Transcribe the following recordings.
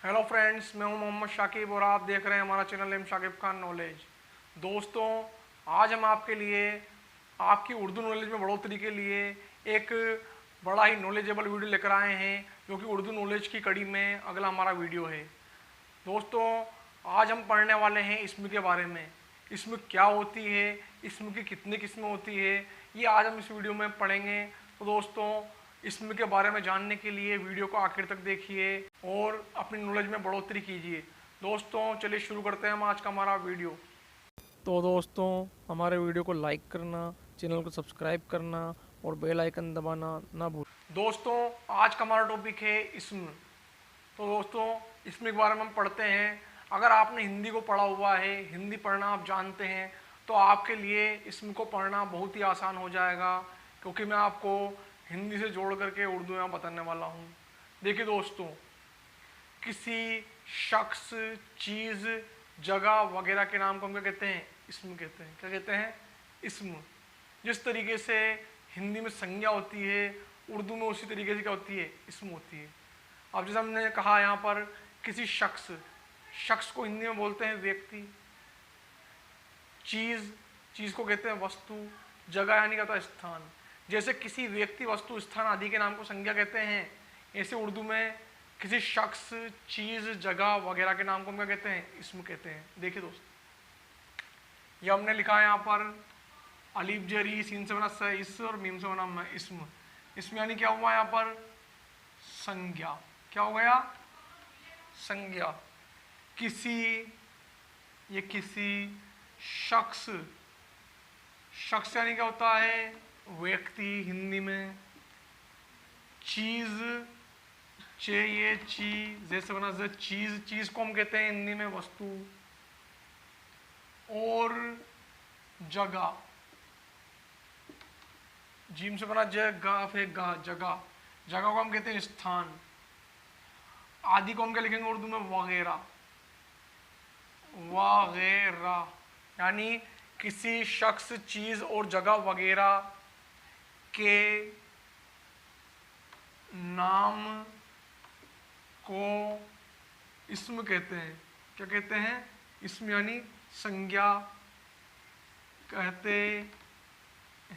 Hello friends, मैं हूं मोहम्मद शाकिब और आप देख रहे हैं हमारा channel M Shakib Khan knowledge. दोस्तों, आज हम आपके लिए आपकी उर्दू नॉलेज में बढ़ोतरी के लिए एक बड़ा ही नॉलेजेबल वीडियो लेकर आए हैं, जो कि उर्दू नॉलेज की कड़ी में अगला हमारा वीडियो है। दोस्तों, आज हम पढ़ने वाले हैं इसम के बारे में। इसम क्या होती है, इसम की कितनी किस्में होती है, ये आज हम इस वीडियो में पढ़ेंगे। तो दोस्तों, इसम के बारे में जानने के लिए वीडियो को आखिर तक देखिए और अपनी नॉलेज में बढ़ोतरी कीजिए। दोस्तों, चलिए शुरू करते हैं हम आज का हमारा वीडियो। तो दोस्तों, हमारे वीडियो को लाइक करना, चैनल को सब्सक्राइब करना और बेल आइकन दबाना ना भूलें। दोस्तों, आज का हमारा टॉपिक है इसम। तो दोस्तों, इसमें के बारे में हम पढ़ते हैं। अगर आपने हिंदी को पढ़ा हुआ है, हिंदी पढ़ना आप जानते हैं, तो आपके लिए इसम को पढ़ना बहुत ही आसान हो जाएगा, क्योंकि मैं आपको हिंदी से जोड़ करके उर्दू में बताने वाला हूँ। देखिए दोस्तों, किसी शख्स, चीज़, जगह वगैरह के नाम को हम क्या कहते हैं? इसम कहते हैं। क्या कहते हैं? इसम। जिस तरीके से हिंदी में संज्ञा होती है, उर्दू में उसी तरीके से क्या होती है? इसम होती है। अब जैसे हमने कहा यहाँ पर किसी शख्स, शख्स को हिंदी में बोलते हैं व्यक्ति। चीज़, चीज़ को कहते हैं वस्तु। जगह यानी क्या होता है? स्थान। जैसे किसी व्यक्ति, वस्तु, स्थान आदि के नाम को संज्ञा कहते हैं, ऐसे उर्दू में किसी शख्स, चीज़, जगह वगैरह के नाम को हम क्या कहते हैं? इसम कहते हैं। देखिए दोस्त, ये हमने लिखा है यहाँ पर अलीफ जरी, सीन से बना स इस और मीम से बना म इसम। इसमें यानी क्या हुआ यहाँ पर? संज्ञा। क्या हो गया? संज्ञा। किसी, ये किसी शख्स, शख्स यानी क्या होता है? व्यक्ति हिंदी में। चीज़, चे ये चीज, जैसे बना ज चीज, चीज को हम कहते हैं हिंदी में वस्तु। और जगह, जीम से बना जगह, फिर गा, जगह, जगह को हम कहते हैं स्थान। आदि को हम क्या लिखेंगे उर्दू में? वगैरह। वगैरह यानी किसी शख्स, चीज और जगह वगैरह के नाम को इसम कहते हैं। क्या कहते हैं? इसम यानी संज्ञा कहते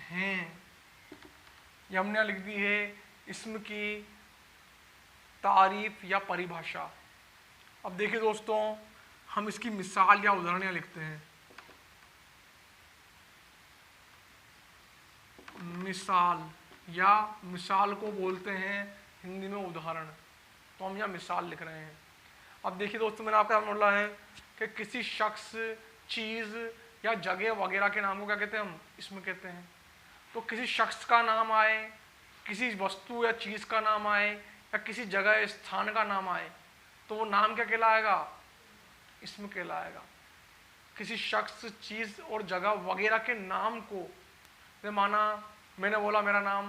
हैं। ये हमने लिख दी है इसम की तारीफ या परिभाषा। अब देखिए दोस्तों, हम इसकी मिसाल या उदाहरण लिखते हैं। मिसाल, या मिसाल को बोलते हैं हिंदी में उदाहरण। तो हम यहाँ मिसाल लिख रहे हैं। अब देखिए दोस्तों, मैंने आपको बोला है कि किसी शख्स, चीज़ या जगह वगैरह के नाम को क्या कहते हैं? हम इसमें कहते हैं। तो किसी शख्स का नाम आए, किसी वस्तु या चीज़ का नाम आए, या किसी जगह, स्थान का नाम आए, तो वो नाम क्या कहलाएगा? इसमें कहलाएगा। किसी शख्स, चीज़ और जगह वगैरह के नाम को, जैसे माना मैंने बोला मेरा नाम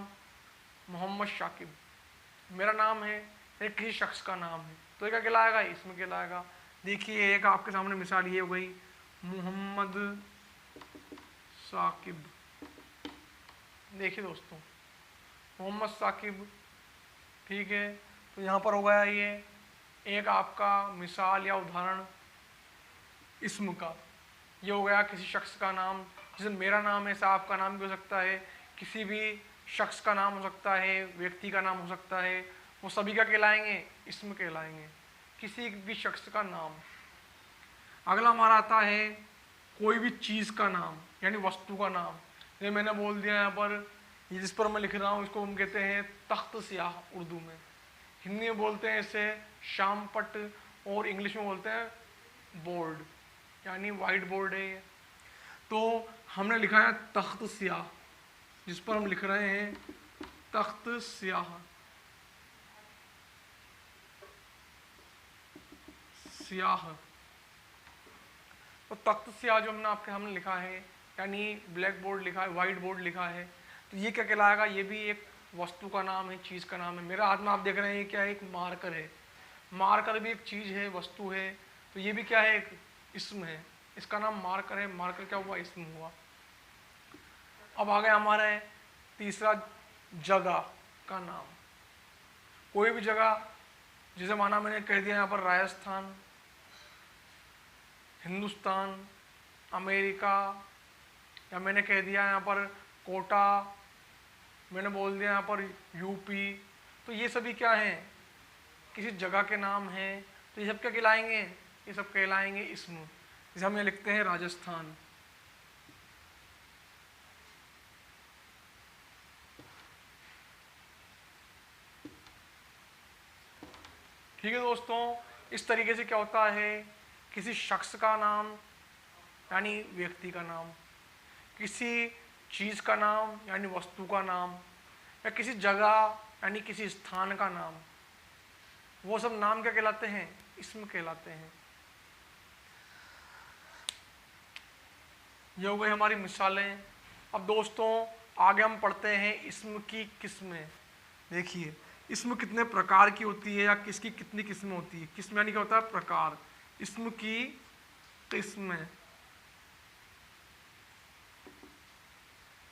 मोहम्मद शाकिब, मेरा नाम है, एक किसी शख्स का नाम है, तो ये क्या कहलाएगा? इसमें कहलाएगा। देखिए, एक आपके सामने मिसाल ये हो गई, मोहम्मद साकिब। देखिए दोस्तों, मोहम्मद साकिब, ठीक है। तो यहाँ पर हो गया ये एक आपका मिसाल या उदाहरण इसम का। ये हो गया किसी शख्स का नाम। जैसे मेरा नाम है, ऐसा आपका नाम भी हो सकता है, किसी भी शख्स का नाम हो सकता है, व्यक्ति का नाम हो सकता है, वो सभी का कहलाएंगे? इसम कहलाएंगे, किसी भी शख्स का नाम। अगला हमारा आता है कोई भी चीज़ का नाम, यानी वस्तु का नाम। ये मैंने बोल दिया यहाँ पर, ये जिस पर मैं लिख रहा हूँ इसको हम कहते हैं तख्त स्याह उर्दू में। हिंदी में बोलते हैं इसे शाम पट, और इंग्लिश में बोलते हैं बोर्ड, यानी वाइट बोर्ड है ये। तो हमने लिखा है तख्त स्याह, जिस पर हम लिख रहे हैं तख्त स्याह। स्याह, तो तख्त स्याह जो हमने लिखा है, यानी ब्लैक बोर्ड लिखा है, वाइट बोर्ड लिखा है, तो ये क्या कहलाएगा? ये भी एक वस्तु का नाम है, चीज़ का नाम है। मेरे हाथ में आप देख रहे हैं क्या है? एक मार्कर है। मार्कर भी एक चीज़ है, वस्तु है, तो ये भी क्या है? एक इसम है। इसका नाम मार्कर है। मार्कर क्या हुआ? इसम हुआ। अब आ गया हमारा तीसरा, जगह का नाम। कोई भी जगह जैसे माना मैंने कह दिया यहाँ पर राजस्थान, हिंदुस्तान, अमेरिका, या मैंने कह दिया यहाँ पर कोटा, मैंने बोल दिया यहाँ पर यूपी। तो ये सभी क्या हैं, किसी जगह के नाम हैं। तो ये सब क्या कहलाएंगे, ये सब कहलाएंगे इसम। जैसे हम ये लिखते हैं राजस्थान। ठीक है दोस्तों, इस तरीके से क्या होता है, किसी शख्स का नाम यानी व्यक्ति का नाम, किसी चीज़ का नाम यानी वस्तु का नाम, या किसी जगह यानी किसी स्थान का नाम, वो सब नाम क्या कहलाते हैं, इसम कहलाते हैं। ये हो गई हमारी मिसालें। अब दोस्तों आगे हम पढ़ते हैं इसम की किस्में। देखिए इसम कितने प्रकार की होती है या किसकी कितनी किस्में होती है। किस्म यानी क्या होता है, प्रकार। इसम की किस्में,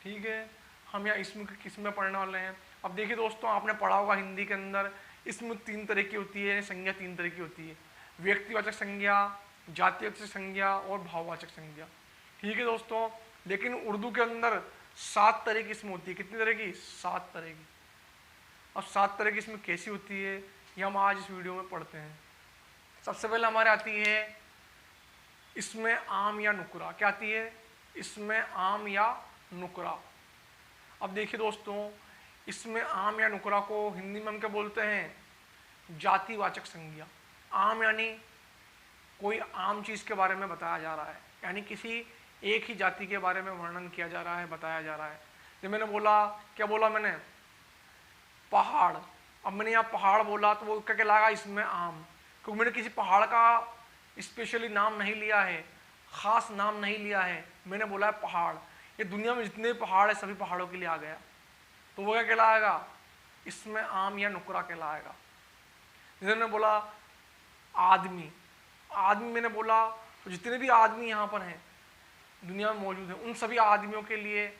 ठीक है। हम यहाँ इसम की किस्में पढ़ने वाले हैं। अब देखिए दोस्तों, आपने पढ़ा होगा हिंदी के अंदर इसम 3 तरह की होती है, संज्ञा 3 तरह की होती है। व्यक्तिवाचक संज्ञा, जातिवाचक संज्ञा और भाववाचक संज्ञा। ठीक है दोस्तों, लेकिन उर्दू के अंदर 7 तरह की इसमें होती है। कितनी तरह की, 7 तरह की। अब 7 तरह की इसमें कैसी होती है ये हम आज इस वीडियो में पढ़ते हैं। सबसे पहले हमारे आती है इसमें आम या नुकरा। क्या आती है, इसमें आम या नुकरा। अब देखिए दोस्तों, इसमें आम या नुकरा को हिंदी में हम क्या बोलते हैं, जातिवाचक संज्ञा। आम यानी कोई आम चीज़ के बारे में बताया जा रहा है, यानी किसी एक ही जाति के बारे में वर्णन किया जा रहा है, बताया जा रहा है। जब मैंने बोला, क्या बोला मैंने, पहाड़। अब मैंने यहाँ पहाड़ बोला तो वो क्या कहलाएगा, इसमें आम, क्योंकि मैंने किसी पहाड़ का स्पेशली नाम नहीं लिया है, ख़ास नाम नहीं लिया है, मैंने बोला है पहाड़। ये दुनिया में जितने पहाड़ है सभी पहाड़ों के लिए आ गया, तो वो क्या कहलाएगा, इसमें आम या नुकरा कहलाएगा। जैसे मैंने बोला आदमी, आदमी मैंने बोला तो जितने भी आदमी यहाँ पर हैं दुनिया में मौजूद हैं, उन सभी आदमियों के लिए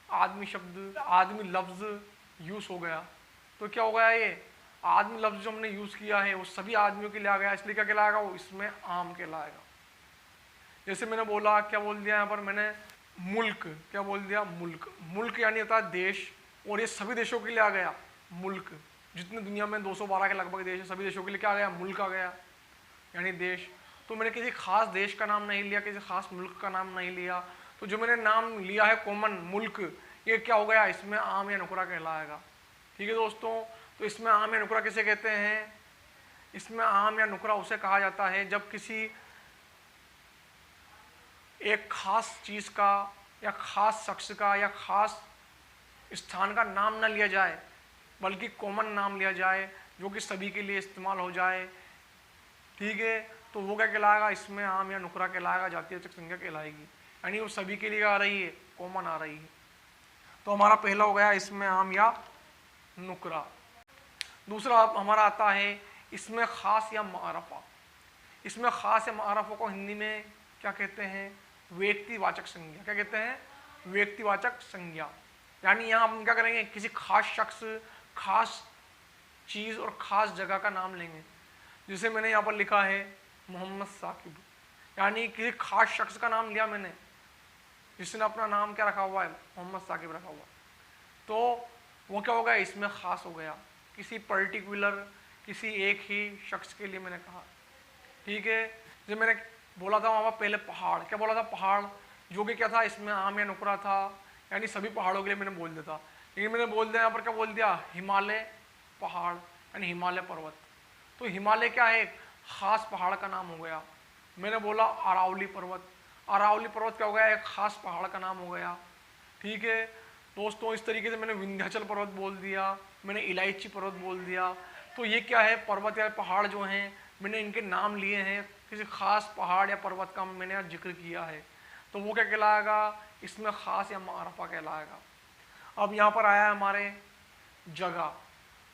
आदमी शब्द, आदमी लफ्ज़ यूज़ हो गया। तो क्या हो गया, ये आदमी लफ्ज़ जो हमने यूज़ किया है वो सभी आदमियों के लिए आ गया, इसलिए क्या कहलाएगा, वो इसमें आम कहलाएगा। जैसे मैंने बोला, क्या बोल दिया यहाँ पर मैंने, मुल्क। क्या बोल दिया, मुल्क। मुल्क यानी होता है देश, और ये सभी देशों के लिए आ गया मुल्क। जितने दुनिया में 212 के लगभग देश है, सभी देशों के लिए क्या आ गया, मुल्क आ गया, यानी देश। तो मैंने किसी खास देश का नाम नहीं लिया, किसी खास मुल्क का नाम नहीं लिया, तो जो मैंने नाम लिया है कॉमन, मुल्क, ये क्या हो गया, इसमें आम या नुकरा कहलाएगा। ठीक है दोस्तों, तो इसमें आम या नुकरा किसे कहते हैं, इसमें आम या नुकरा उसे कहा जाता है जब किसी एक खास चीज़ का या खास शख्स का या खास स्थान का नाम न लिया जाए, बल्कि कॉमन नाम लिया जाए जो कि सभी के लिए इस्तेमाल हो जाए। ठीक है, तो वो क्या कहलाएगा, इसमें आम या नुकरा कहलाएगा, जातिवाचक संज्ञा कहलाएगी, यानी वो सभी के लिए आ रही है, कॉमन आ रही है। तो हमारा पहला हो गया इसमें आम या नुकरा। दूसरा हमारा आता है इसमें खास या मारफा। इसमें खास या मारफा को हिंदी में क्या कहते हैं, व्यक्तिवाचक संज्ञा। क्या कहते हैं, व्यक्तिवाचक संज्ञा। यानी यहाँ हम क्या करेंगे, किसी खास शख्स, खास चीज़ और ख़ास जगह का नाम लेंगे। जैसे मैंने यहाँ पर लिखा है मोहम्मद साकिब, यानी किसी खास शख्स का नाम लिया मैंने, जिसने अपना नाम क्या रखा हुआ है, मोहम्मद साकिब रखा हुआ, तो वो क्या हो गया, इसमें ख़ास हो गया, किसी पर्टिकुलर, किसी एक ही शख्स के लिए मैंने कहा। ठीक है, जब मैंने बोला था वहाँ पर पहले पहाड़, क्या बोला था, पहाड़, जो कि क्या था, इसमें आम या नुकरा था, यानी सभी पहाड़ों के लिए मैंने बोल दिया था। लेकिन मैंने बोल दिया यहाँ पर क्या बोल दिया, हिमालय पहाड़, यानी हिमालय पर्वत। तो हिमालय क्या है, खास पहाड़ का नाम हो गया। मैंने बोला अरावली पर्वत, अरावली पर्वत क्या हो गया, एक खास पहाड़ का नाम हो गया। ठीक है दोस्तों, इस तरीके से मैंने विंध्याचल पर्वत बोल दिया, मैंने इलायची पर्वत बोल दिया। तो ये क्या है, पर्वत या पहाड़ जो हैं, मैंने इनके नाम लिए हैं, किसी खास पहाड़ या पर्वत का मैंने जिक्र किया है, तो वो क्या कहलाएगा, इसमें ख़ास या मारफा कहलाएगा। अब यहाँ पर आया है हमारे जगह,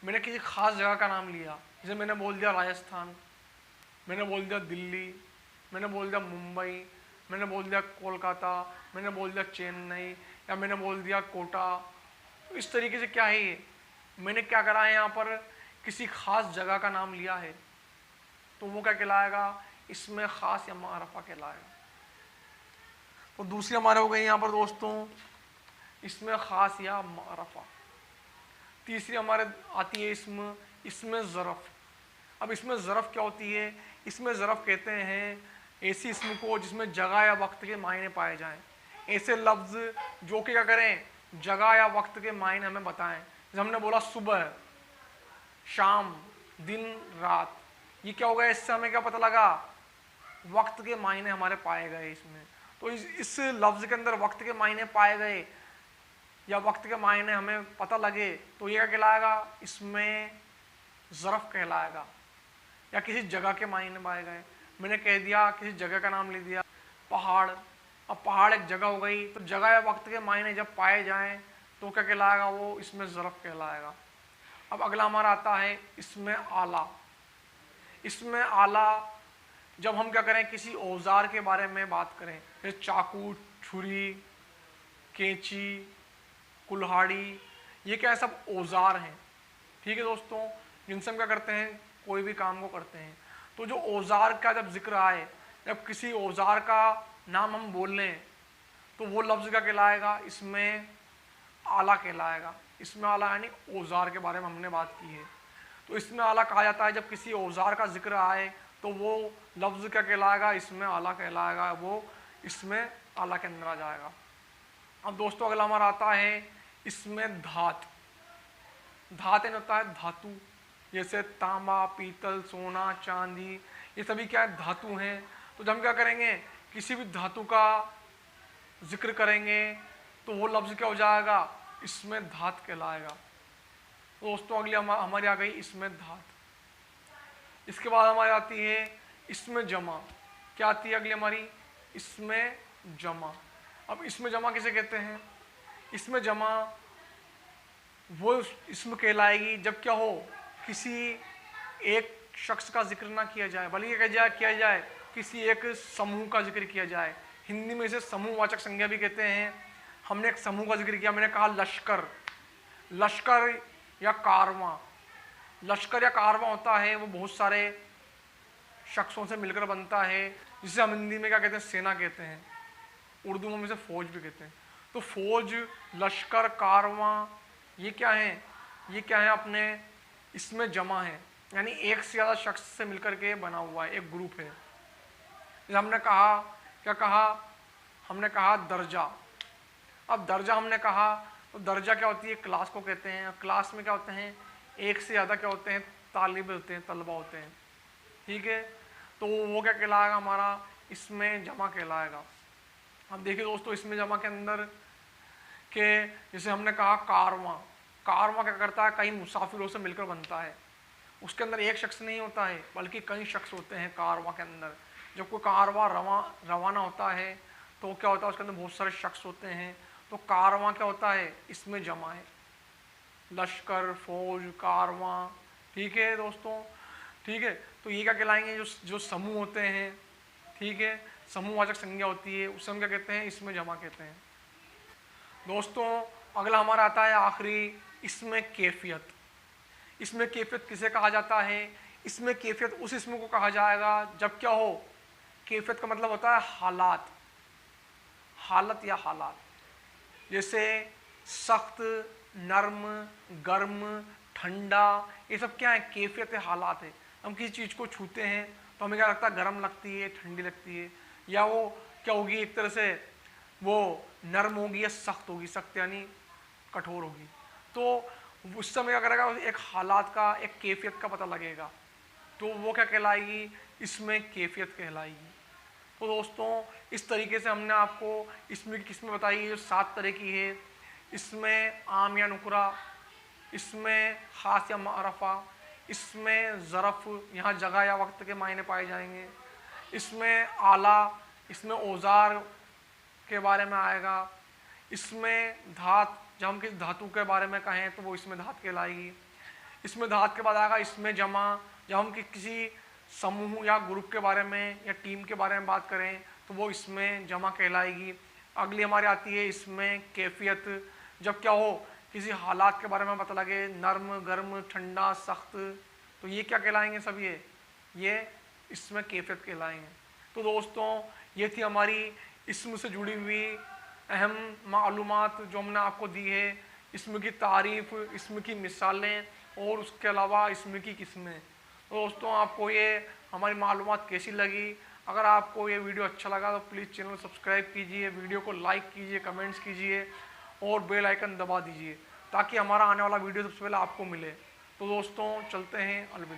मैंने किसी खास जगह का नाम लिया, जैसे मैंने बोल दिया राजस्थान, मैंने बोल दिया दिल्ली, मैंने बोल दिया मुंबई, मैंने बोल दिया कोलकाता, मैंने बोल दिया चेन्नई, या मैंने बोल दिया कोटा। इस तरीके से क्या है ये, मैंने क्या करा है, यहाँ पर किसी खास जगह का नाम लिया है, तो वो क्या कहलाएगा, इसमें ख़ास या मारफा कहलाएगा। तो दूसरी हमारे हो गई यहाँ पर दोस्तों इसमें ख़ास या मारफा। तीसरी हमारे आती है इसमें ज़रफ़। अब इसमें ज़रफ़ क्या होती है, इसमें ज़रफ़ कहते हैं ऐसी इसम को जिसमें जगह या वक्त के मायने पाए जाएं, ऐसे लफ्ज़ जो कि क्या करें, जगह या वक्त के मायने हमें बताएं। जैसे हमने बोला सुबह, शाम, दिन, रात, ये क्या हो गया, इससे हमें क्या पता लगा, वक्त के मायने हमारे पाए गए इसमें। तो इस लफ्ज़ के अंदर वक्त के मायने पाए गए या वक्त के मायने हमें पता लगे तो ये क्या कहलाएगा, इसमें ज़रफ़ कहलाएगा। या किसी जगह के मायने पाए गए, मैंने कह दिया किसी जगह का नाम ले दिया, पहाड़। अब पहाड़ एक जगह हो गई, तो जगह या वक्त के मायने जब पाए जाएं तो क्या कहलाएगा, वो इसमें ज़रफ़ कहलाएगा। अब अगला हमारा आता है इसमें आला। इसमें आला जब हम क्या करें, किसी औजार के बारे में बात करें, जैसे चाकू, छुरी, कैंची, कुल्हाड़ी, ये क्या है, सब औजार हैं। ठीक है दोस्तों, जिनसे हम क्या करते हैं, कोई भी काम को करते हैं। तो जो औजार का जब जिक्र आए, जब किसी औजार का नाम हम बोल लें तो वो लफ्ज़ का कहलाएगा, इसमें आला कहलाएगा। इसमें आला यानी औजार के बारे में हमने बात की है। तो इसमें आला कहा जाता है जब किसी औजार का जिक्र आए तो वो लफ्ज़ क्या कहलाएगा, इसमें आला कहलाएगा, वो इसमें आला के अंदर आ जाएगा। अब दोस्तों अगला हमारा आता है इसमें धात। धात यानी होता है धातु, जैसे तांबा, पीतल, सोना, चांदी, ये सभी क्या है, धातु हैं। तो जब हम क्या करेंगे, किसी भी धातु का जिक्र करेंगे तो वो लफ्ज़ क्या हो जाएगा, इसमें धात कहलाएगा। तो दोस्तों अगली हमारी आ गई इसमें धात। इसके बाद हमारी आती है इसमें जमा। क्या आती है अगली हमारी, इसमें जमा। अब इसमें जमा किसे कहते हैं, इसमें जमा वो इसमें कहलाएगी जब क्या हो, किसी एक शख्स का जिक्र ना किया जाए, बल्कि किया जाए किसी एक समूह का जिक्र किया जाए। हिंदी में इसे समूहवाचक संज्ञा भी कहते हैं। हमने एक समूह का जिक्र किया, मैंने कहा लश्कर। लश्कर या कारवां, लश्कर या कारवां होता है वो बहुत सारे शख्सों से मिलकर बनता है, जिसे हम हिंदी में क्या कहते हैं, सेना कहते हैं। उर्दू में इसे फौज भी कहते हैं। तो फौज, लश्कर, कारवां, ये क्या है, ये क्या है, अपने इसमें जमा है, यानी एक से ज़्यादा शख्स से मिलकर के बना हुआ है, एक ग्रुप है। जैसे हमने कहा, क्या कहा, हमने कहा दर्जा। अब दर्जा हमने कहा तो दर्जा क्या होती है, क्लास को कहते हैं। क्लास में क्या होते हैं, एक से ज़्यादा क्या होते हैं, तालिब होते हैं, तलबा होते हैं। ठीक है, तो वो क्या कहलाएगा, हमारा इसमें जमा कहलाएगा। अब देखिए दोस्तों, इसमें जमा के अंदर के जैसे हमने कहा कारवां, कारवां क्या करता है, कई मुसाफिरों से मिलकर बनता है। उसके अंदर एक शख्स नहीं होता है बल्कि कई शख्स होते हैं कारवां के अंदर। जब कोई कारवां रवाना होता है तो क्या होता है, उसके अंदर बहुत सारे शख्स होते हैं। तो कारवां क्या होता है, इसमें जमा है, लश्कर, फौज, कारवां। ठीक है दोस्तों, ठीक है। तो ये क्या कहलाएंगे, जो समूह होते हैं। ठीक है, समूहवाचक संज्ञा होती है, उससे हम क्या कहते हैं, इसमें जमा कहते हैं। दोस्तों अगला हमारा आता है आखिरी, इसमें कैफियत। इसमें कैफियत किसे कहा जाता है, इसमें कैफियत उस इसम को कहा जाएगा जब क्या हो, कैफियत का मतलब होता है हालात, हालत या हालात। जैसे सख्त, नर्म, गर्म, ठंडा, ये सब क्या है, कैफियत है, हालात है। हम किसी चीज़ को छूते हैं तो हमें क्या लगता है, गर्म लगती है, ठंडी लगती है, या वो क्या होगी, एक तरह से वो नर्म होगी या सख्त होगी, सख्त यानी कठोर होगी। तो उस समय क्या करेगा, एक हालात का, एक कैफियत का पता लगेगा, तो वो क्या कहलाएगी, इसमें कैफियत कहलाएगी। तो दोस्तों इस तरीके से हमने आपको इसमें की किस्में बताई है, जो 7 तरह की है। इसमें आम या नुकरा, इसमें ख़ास या मारफा, इसमें ज़रफ़, यहाँ जगह या वक्त के मायने पाए जाएंगे। इसमें आला, इसमें औजार के बारे में आएगा। इसमें धात, जब हम किसी धातु के बारे में कहें तो वो इसमें धात कहलाएगी। इसमें धात के बाद आएगा इसमें जमा, जब हम किसी समूह या ग्रुप के बारे में या टीम के बारे में बात करें तो वो इसमें जमा कहलाएगी। अगली हमारी आती है इसमें कैफियत, जब क्या हो, किसी हालात के बारे में पता लगे, नर्म, गर्म, ठंडा, सख्त, तो ये क्या कहलाएंगे सब, ये इसमें कैफियत कहलाएंगे। तो दोस्तों ये थी हमारी इसम से जुड़ी हुई अहम मालूमात जो हमने आपको दी है, इसम की तारीफ, इसम की मिसालें और उसके अलावा इसम की किस्में। तो दोस्तों आपको ये हमारी मालूमात कैसी लगी? अगर आपको ये वीडियो अच्छा लगा तो प्लीज़ चैनल सब्सक्राइब कीजिए, वीडियो को लाइक कीजिए, कमेंट्स कीजिए और बेल आइकन दबा दीजिए ताकि हमारा आने वाला वीडियो सबसे पहले आपको मिले। तो दोस्तों चलते हैं, अलविदा।